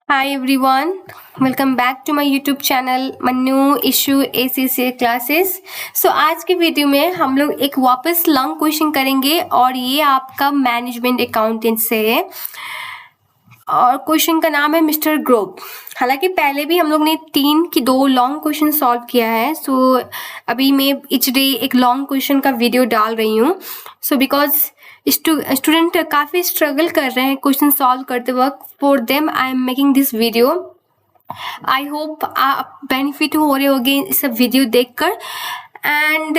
Hi everyone, welcome back to my YouTube channel Mannu issue ACCA classes. आज के video में हम लोग एक वापस लॉन्ग क्वेश्चन करेंगे और ये आपका मैनेजमेंट अकाउंटेंट से है और क्वेश्चन का नाम है मिस्टर ग्रोव। हालांकि पहले भी हम लोग ने 3 की 2 लॉन्ग क्वेश्चन सॉल्व किया है। अभी मैं इच डे एक लॉन्ग क्वेश्चन का वीडियो डाल रही हूँ। बिकॉज स्टूडेंट काफ़ी स्ट्रगल कर रहे हैं क्वेश्चन सॉल्व करते वक्त, for them I am making this video. I hope आप बेनिफिट हो रहे होंगे इस वीडियो देखकर। एंड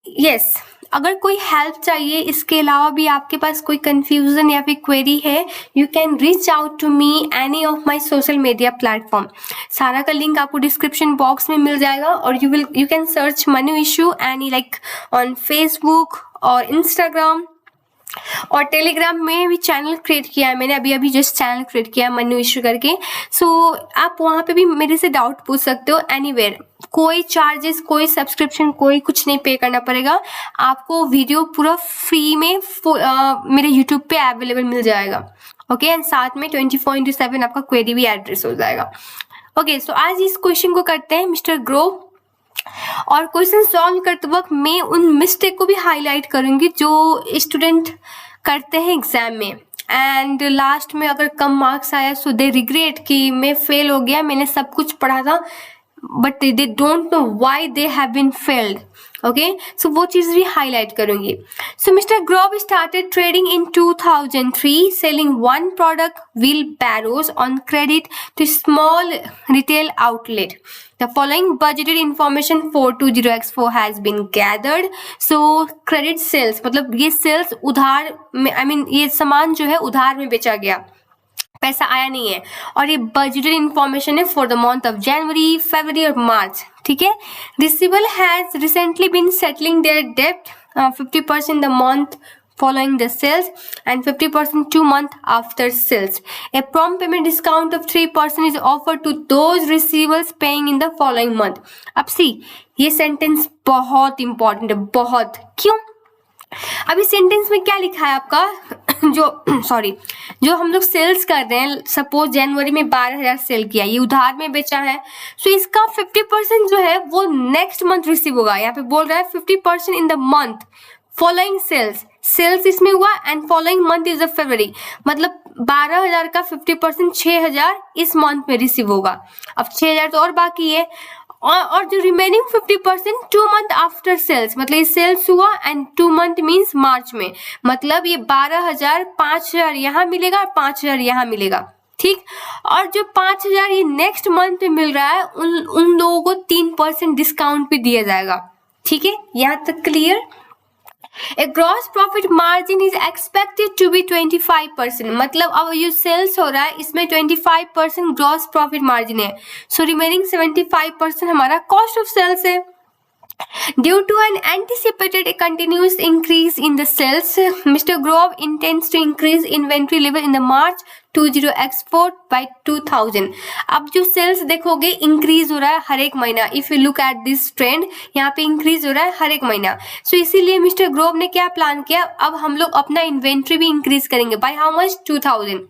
यस, अगर कोई हेल्प चाहिए, इसके अलावा भी आपके पास कोई कंफ्यूजन या फिर क्वेरी है, you can reach out to me any of my social media platform. सारा का लिंक आपको डिस्क्रिप्शन बॉक्स में मिल जाएगा और you can search Mannu issue any like on Facebook और इंस्टाग्राम और टेलीग्राम में भी चैनल क्रिएट किया है मैंने, अभी जस्ट चैनल क्रिएट किया है मन्नू इशू करके। आप वहाँ पे भी मेरे से डाउट पूछ सकते हो एनीवेयर। कोई चार्जेस, कोई सब्सक्रिप्शन, कोई कुछ नहीं पे करना पड़ेगा आपको। वीडियो पूरा फ्री में मेरे यूट्यूब पे अवेलेबल मिल जाएगा। ओके, एंड साथ में 24/7 आपका क्वेरी भी एड्रेस हो जाएगा। ओके, आज इस क्वेश्चन को करते हैं मिस्टर ग्रोव। और क्वेश्चन सॉल्व करते वक्त मैं उन मिस्टेक को भी हाईलाइट करूंगी जो स्टूडेंट करते हैं एग्जाम में, एंड लास्ट में अगर कम मार्क्स आया सो दे रिग्रेट कि मैं फेल हो गया, मैंने सब कुछ पढ़ा था but they don't know why they have been failed. Okay, वो चीज भी हाईलाइट करूंगी। Mister Grove started trading in 2003 selling one product wheelbarrows on credit to small retail outlet. The following budgeted information for 20x4 has been gathered. Credit sales मतलब ये sales उधार में ये सामान जो है उधार में बेचा गया, पैसा आया नहीं है। और ये बजटेड इंफॉर्मेशन है फॉर द मंथ ऑफ जनवरी, फरवरी और मार्च। ठीक है, receivable has recently been settling their डेब्ट 50% the month following the sales and 50% 2 months after sales. A prompt payment discount of 3% is offered to those receivables paying in the following month. अब सी, ये sentence बहुत important है, बहुत। क्यों? अभी sentence में क्या लिखा है आपका जो हम लोग सेल्स कर रहे हैं, सपोज जनवरी में 12,000 सेल किया, ये उधार में बेचा है, इसका 50% जो है वो नेक्स्ट मंथ रिसीव होगा। यहाँ पे बोल रहा है 50% इन द मंथ फॉलोइंग सेल्स इसमें हुआ एंड फॉलोइंग मंथ इज फरवरी, मतलब 12,000 का 50% 6,000 इस मंथ में रिसीव होगा। अब 6,000 तो और बाकी है, और जो रिमेनिंग 50% 2 मंथ आफ्टर सेल्स, मतलब ये सेल्स हुआ एंड 2 मंथ मीन्स मार्च में, मतलब ये 12,000 5,000 यहाँ मिलेगा और 5,000 यहाँ मिलेगा। ठीक, और जो 5,000 ये नेक्स्ट मंथ में मिल रहा है उन लोगों को 3% डिस्काउंट भी दिया जाएगा। ठीक है, यहाँ तक clear? A gross profit margin is expected to be 25%, मतलब अब ये सेल्स हो रहा है, इसमें 25% ग्रॉस प्रॉफिट मार्जिन है, रिमेनिंग 75% हमारा कॉस्ट ऑफ सेल्स है। Due to an anticipated continuous increase in the sales, Mr. Grove intends to increase inventory level in the March 20x4 by 2,000. अब जो सेल्स देखोगे इंक्रीज हो रहा है हर एक महीना। If you look at this trend, यहाँ पे इंक्रीज हो रहा है हर एक महीना। इसीलिए मिस्टर ग्रोव ने क्या प्लान किया, अब हम लोग अपना इन्वेंट्री भी इंक्रीज करेंगे। By how much? 2,000.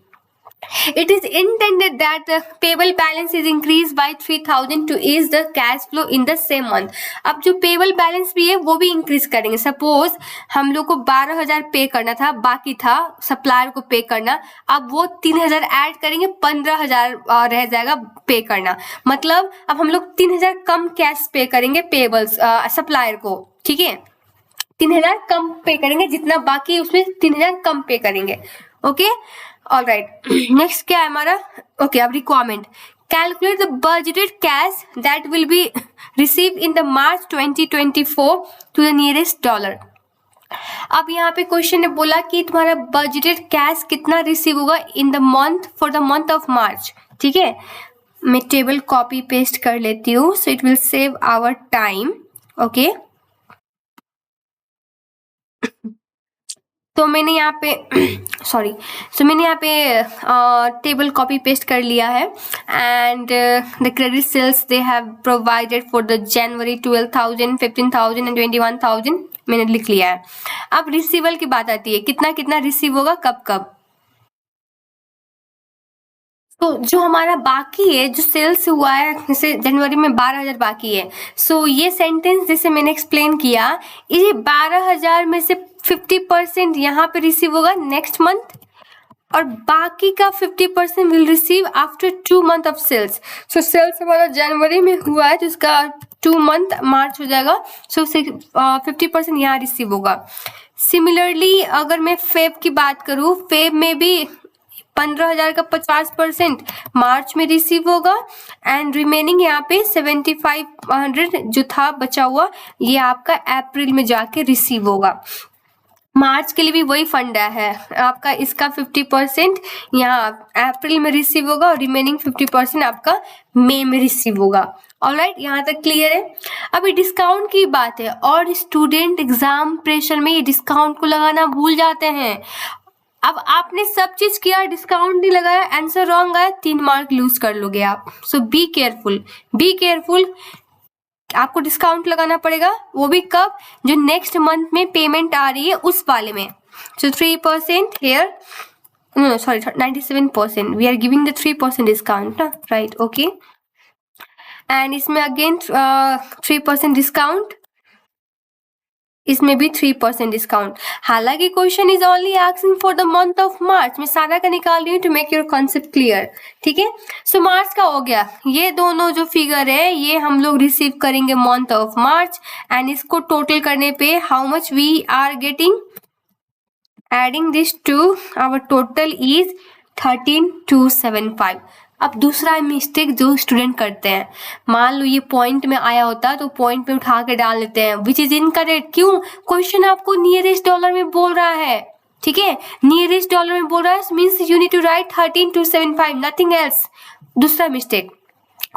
It is intended that the payable balance is increased by 3,000 to ease the cash flow in the same month. अब जो पेबल बैलेंस भी है वो भी इंक्रीज करेंगे। सपोज हम लोग को 12,000 पे करना था, बाकी था सप्लायर को पे करना, अब वो 3,000 ऐड करेंगे, 15,000 रह जाएगा पे करना, मतलब अब हम लोग 3,000 कम कैश पे करेंगे पेबल्स सप्लायर को। ठीक है, 3,000 कम पे करेंगे, जितना बाकी उसमें 3,000 कम पे करेंगे। Okay, all right. नेक्स्ट क्या है हमारा? ओके, अब requirement, calculate the budgeted cash that will be receive in the March 2024 to the nearest dollar. अब यहाँ पे क्वेश्चन ने बोला कि तुम्हारा बजटेड कैश कितना रिसीव होगा in the month for the month of March. ठीक है, मैं टेबल कॉपी पेस्ट कर लेती हूँ, so it will save our time. Okay, तो मैंने यहाँ पे मैंने यहाँ पे टेबल कॉपी पेस्ट कर लिया है and the credit sales they have provided for the January 12,000, 15,000 and 21,000 मैंने लिख लिया है। अब रिसीवल की बात आती है, कितना कितना रिसीव होगा, कब कब। तो जो हमारा बाकी है, जो सेल्स हुआ है, जैसे जनवरी में 12,000 बाकी है, सो ये सेंटेंस जैसे मैंने एक्सप्लेन किया, ये 12,000 में से 50% यहाँ पे रिसीव होगा नेक्स्ट मंथ, और बाकी का 50% will receive after 2 month of sales. So sales हमारा जनवरी में हुआ है, तो इसका 2 मंथ मार्च हो जाएगा, सो 50% यहाँ रिसीव होगा। सिमिलरली अगर मैं फेब की बात करूँ, फेब में भी 15,000 का 50% मार्च में रिसीव होगा, एंड रिमेनिंग यहाँ पे 7,500 जो था बचा हुआ, ये आपका अप्रैल में जाके रिसीव होगा। मार्च के लिए भी वही फंड है आपका, इसका 50% यहाँ अप्रैल में रिसीव होगा और रिमेनिंग 50% आपका मई में रिसीव होगा। ऑलराइट, यहाँ तक क्लियर है। अभी डिस्काउंट की बात है, और स्टूडेंट एग्जाम प्रेशर में ये डिस्काउंट को लगाना भूल जाते हैं। अब आपने सब चीज किया, डिस्काउंट नहीं लगाया, आंसर रॉन्ग आया, 3 मार्क लूज कर लोगे आप। So be careful, be careful. आपको डिस्काउंट लगाना पड़ेगा, वो भी कब, जो नेक्स्ट मंथ में पेमेंट आ रही है उस वाले में। So 3% here, no sorry 97%, we are giving the 3% discount ना, राइट, ओके। एंड इसमें अगेन 3% डिस्काउंट, इसमें भी 3% डिस्काउंट। हालांकि question is only asking for the month of March, मैं सारा का निकाल रही हूँ to make your concept clear, ठीक है। सो मार्च का हो गया, ये दोनों जो फिगर है ये हम लोग रिसीव करेंगे मंथ ऑफ मार्च, एंड इसको टोटल करने पे how much we are getting, adding this to our total is 13,275। अब दूसरा मिस्टेक जो स्टूडेंट करते हैं, मान लो ये पॉइंट में आया होता तो पॉइंट में उठा के डाल देते हैं, विच इज इनकरेक्ट। क्यों? क्वेश्चन आपको नियरेस्ट डॉलर में बोल रहा है, ठीक है, नियरेस्ट डॉलर में बोल रहा है, means you need to write 13,275, nothing else. दूसरा मिस्टेक,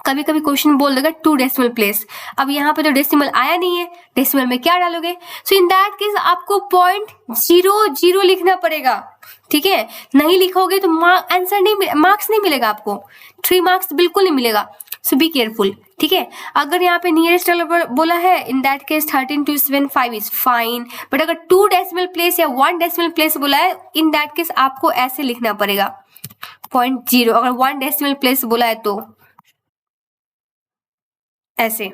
कभी कभी क्वेश्चन बोल देगा 2 डेसिमल प्लेस, अब यहाँ पे तो डेसिमल आया नहीं है, डेसिमल में क्या डालोगे? सो इन दैट केस आपको 0.00 लिखना पड़ेगा, ठीक है। नहीं लिखोगे तो आंसर नहीं, मार्क्स नहीं मिलेगा आपको, 3 मार्क्स बिल्कुल नहीं मिलेगा। सो बी केयरफुल, ठीक है। अगर यहाँ पे नियरेस्ट डॉलर बोला है, in that case 13,275 is fine, but अगर 2 डेसिमल प्लेस या 1 डेसिमल प्लेस बोला है, इन दैट केस आपको ऐसे लिखना पड़ेगा 0.0। अगर 1 डेसिमल प्लेस बोला है तो ऐसे,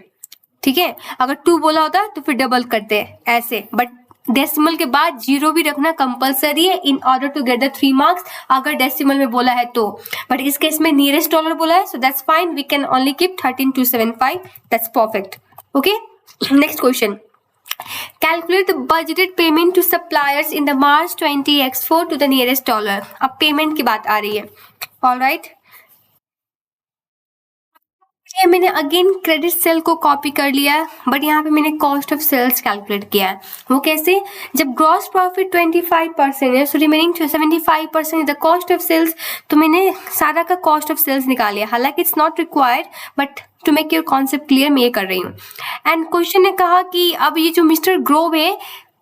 ठीक है। अगर 2 बोला होता तो फिर डबल करते हैं ऐसे, बट डेसिमल के बाद 0 भी रखना कंपलसरी है in order to get the 3 marks, अगर डेसिमल में बोला है तो। बट इस केस में नियरेस्ट डॉलर बोला है, so that's fine, we can only keep 13,275, that's perfect, okay. Next question, calculate the budgeted payment to suppliers in the March 20x4 to the nearest dollar. अब payment की बात आ रही है, ऑलराइट। ये मैंने अगेन क्रेडिट सेल को copy कर लिया है, बट यहाँ पे मैंने कॉस्ट ऑफ सेल्स कैलकुलेट किया है। वो कैसे? जब ग्रॉस प्रॉफिट 25% है, so remaining 75% the cost of sales, तो मैंने सारा का कॉस्ट ऑफ सेल्स निकाल लिया। हालांकि it's not required, but to make your concept clear मैं ये कर रही हूँ। एंड क्वेश्चन ने कहा कि अब ये जो मिस्टर ग्रोव है,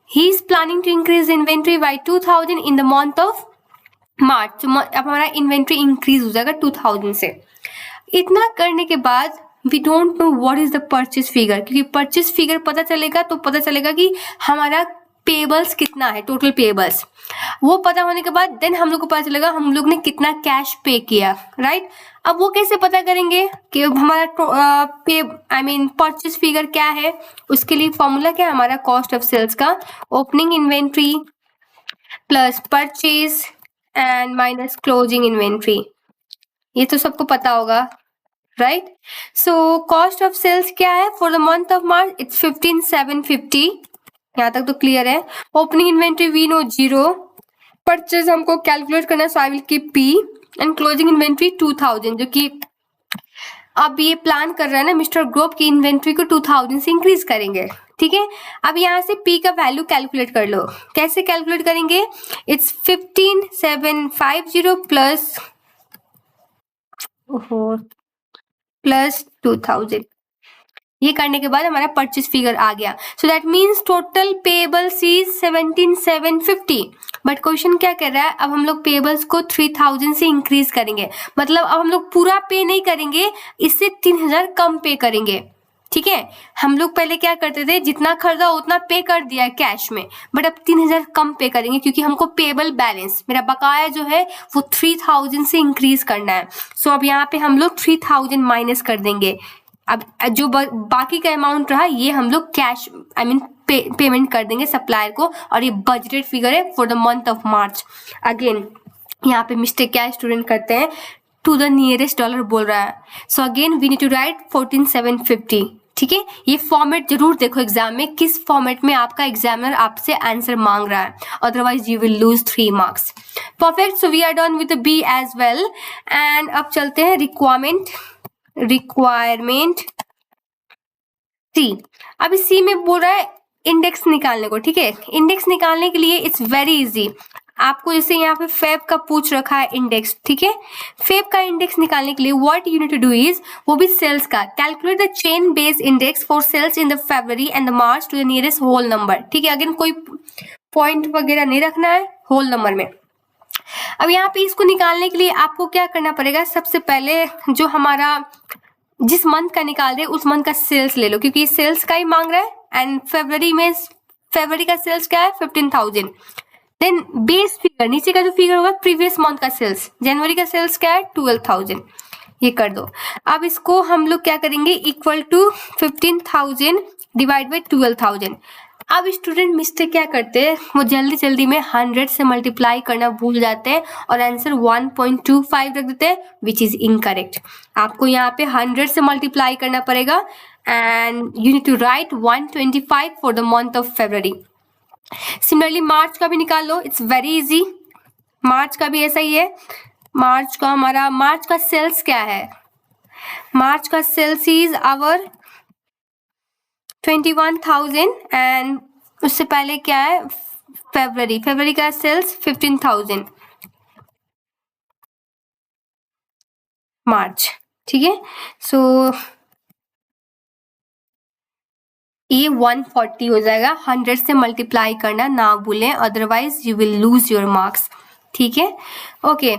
he is planning to increase inventory by 2,000 in the month of March. अब हमारा इन्वेंट्री इंक्रीज हो जाएगा 2,000 से। इतना करने के बाद we don't know what is the purchase figure, क्योंकि परचेज फिगर पता चलेगा तो पता चलेगा कि हमारा पेबल्स कितना है, टोटल पेबल्स। वो पता होने के बाद देन हम लोग को पता चलेगा हम लोग ने कितना कैश पे किया, राइट। अब वो कैसे पता करेंगे कि हमारा परचेज फिगर क्या है? उसके लिए फॉर्मूला क्या है हमारा कॉस्ट ऑफ सेल्स का, opening inventory plus purchase and minus closing inventory. ये तो सबको पता होगा, right. So cost of sales क्या है for the month of March? It's 15,750, यहाँ तक तो क्लियर है। Opening inventory we know 0, purchase हमको कैलकुलेट करना है, so I will keep P, and closing inventory 2,000, जो कि अब ये प्लान कर रहा है ना मिस्टर ग्रोव की इन्वेंट्री को 2,000 से इंक्रीज करेंगे, ठीक है। अब यहाँ से P का वैल्यू कैलकुलेट कर लो। कैसे कैलकुलेट करेंगे? It's 15,750 plus 2,000। ये करने के बाद हमारा परचेज फिगर आ गया। So that means total payables is 17,750। But question क्या कर रहा है? अब हम लोग पेबल्स को 3,000 से इंक्रीज करेंगे, मतलब अब हम लोग पूरा पे नहीं करेंगे, इससे 3,000 कम पे करेंगे, ठीक है, हम लोग पहले क्या करते थे, जितना खरीदा उतना पे कर दिया कैश में, बट अब 3000 कम पे करेंगे क्योंकि हमको पेबल बैलेंस, मेरा बकाया जो है वो 3000 से इंक्रीज करना है। सो अब यहाँ पे हम लोग 3000 माइनस कर देंगे। अब जो बाकी का अमाउंट रहा ये हम लोग कैश पेमेंट कर देंगे सप्लायर को, और ये बजटेड फिगर है for the month of March. Again यहाँ पे मिस्टेक क्या स्टूडेंट करते हैं, टू द नियरेस्ट डॉलर बोल रहा है। So again we need to write 14750। ठीक है, ये फॉर्मेट जरूर देखो एग्जाम में, किस फॉर्मेट में आपका एग्जामिनर आपसे आंसर मांग रहा है, otherwise you will lose 3 marks. Perfect, so we are done with B as well. And अब चलते हैं रिक्वायरमेंट सी। अभी सी में बोल रहा है इंडेक्स निकालने को। ठीक है, इंडेक्स निकालने के लिए इट्स वेरी इजी। आपको जैसे यहाँ पे फेब का पूछ रखा है इंडेक्स, ठीक है, फेब का इंडेक्स निकालने के लिए what you need to do is, वो भी सेल्स का, calculate the chain base index for sales in the February and the March to the nearest whole number. ठीक है, अगेन कोई पॉइंट वगैरह नहीं रखना है होल नंबर में। अब यहाँ पे इसको निकालने के लिए आपको क्या करना पड़ेगा, सबसे पहले जो हमारा जिस मंथ का निकाल रहे उस मंथ का सेल्स ले लो, क्योंकि सेल्स का ही मांग रहा है, एंड फरवरी का सेल्स क्या है 15,000। देन बेस फिगर, नीचे का जो फिगर होगा प्रीवियस मंथ का सेल्स, जनवरी का सेल्स क्या है 12,000, ये कर दो। अब इसको हम लोग क्या करेंगे, इक्वल टू 15,000 डिवाइड बाई 12,000। अब स्टूडेंट मिस्टेक क्या करते हैं, वो जल्दी जल्दी में 100 से मल्टीप्लाई करना भूल जाते हैं और आंसर 1.25 रख देते हैं, विच इज इनकरेक्ट। आपको यहाँ पे 100 से मल्टीप्लाई करना पड़ेगा and you need to write 125 for the month of फरवरी। सिमिलरली मार्च का भी निकाल लो, इट्स वेरी इजी। मार्च का भी ऐसा ही है। मार्च का सेल्स क्या है, मार्च का सेल्स इज आवर 21,000 एंड उससे पहले क्या है फरवरी का सेल्स 15,000 मार्च। ठीक है, सो ये 140 हो जाएगा। 100 से मल्टीप्लाई करना ना भूलें, otherwise you will lose your marks. ठीक है, okay.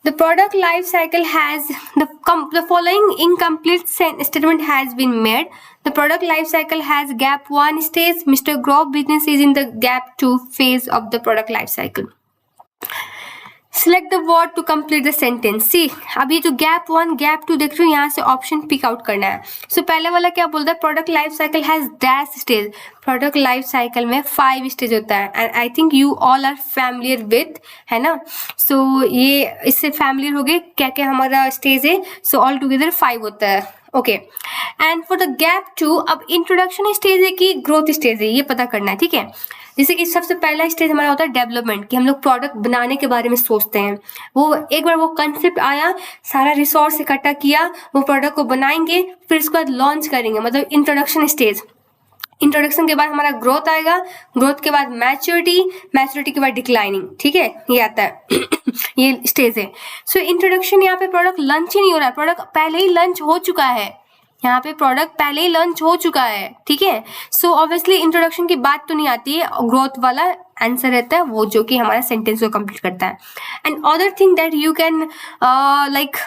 The product life cycle has the following incomplete statement has been made. The product life cycle has gap 1 stage. Mr. Grove business is in the gap 2 phase of the product life cycle. Select the word to complete the sentence. See, अब ये जो gap 1 gap 2 देख रहे हो, यहाँ से option pick out करना है। सो पहले वाला क्या बोलता है, product life cycle has dash stage. Product life cycle में 5 स्टेज होता है and I think you all are familiar with, है ना। सो ये इससे फैमिलियर हो गए क्या क्या हमारा स्टेज है। सो ऑल टुगेदर 5 होता है। Okay, and for the gap 2 अब इंट्रोडक्शन स्टेज है कि ग्रोथ स्टेज है, ये पता करना है। ठीक है, जैसे कि सबसे पहला स्टेज हमारा होता है डेवलपमेंट, कि हम लोग प्रोडक्ट बनाने के बारे में सोचते हैं। वो एक बार वो कंसेप्ट आया, सारा रिसोर्स इकट्ठा किया, वो प्रोडक्ट को बनाएंगे, फिर उसके बाद लॉन्च करेंगे, मतलब इंट्रोडक्शन स्टेज। इंट्रोडक्शन के बाद हमारा ग्रोथ आएगा, ग्रोथ के बाद मैच्योरिटी के बाद डिक्लाइनिंग। ठीक है, ये आता है ये स्टेज है। सो इंट्रोडक्शन यहाँ पे प्रोडक्ट लंच ही नहीं हो रहा है, प्रोडक्ट पहले ही लंच हो चुका है, यहाँ पे प्रोडक्ट पहले ही लॉन्च हो चुका है। ठीक है, सो ऑब्वियसली इंट्रोडक्शन की बात तो नहीं आती है, ग्रोथ वाला आंसर रहता है वो जो कि हमारा सेंटेंस को कंप्लीट करता है। And other thing that you can like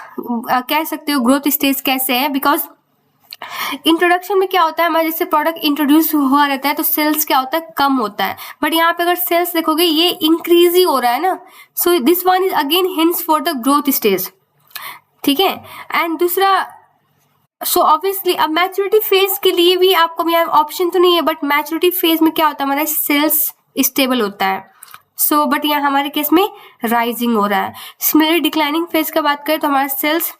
कह सकते हो ग्रोथ स्टेज कैसे है, बिकॉज इंट्रोडक्शन में क्या होता है, हमारा जैसे प्रोडक्ट इंट्रोड्यूस हुआ रहता है तो सेल्स क्या होता है, कम होता है, बट यहाँ पे अगर सेल्स देखोगे ये इंक्रीज ही हो रहा है ना। So this one is again hints for the growth stage. ठीक है, एंड दूसरा सो ऑब्वियसली अब मैच्योरिटी फेज के लिए भी आपको यहाँ ऑप्शन तो नहीं है, बट मैच्योरिटी फेज में क्या होता है, हमारा सेल्स स्टेबल होता है। सो बट यहाँ हमारे केस में राइजिंग हो रहा है। सिमिलरली डिक्लाइनिंग फेज का बात करें तो हमारा सेल्स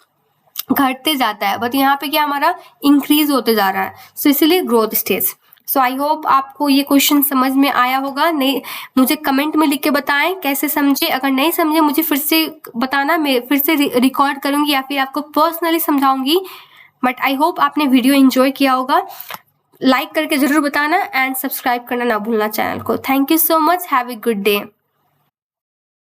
घटते जाता है, बट यहाँ पे क्या हमारा इंक्रीज होते जा रहा है। सो इसीलिए growth stage. So I hope आपको ये क्वेश्चन समझ में आया होगा। नहीं, मुझे कमेंट में लिख के बताएं कैसे समझे। अगर नहीं समझे मुझे फिर से बताना, मैं फिर से रिकॉर्ड करूंगी या फिर आपको पर्सनली समझाऊंगी। बट आई होप आपने वीडियो एंजॉय किया होगा। लाइक करके जरूर बताना एंड सब्सक्राइब करना ना भूलना चैनल को। Thank you so much, have a good day.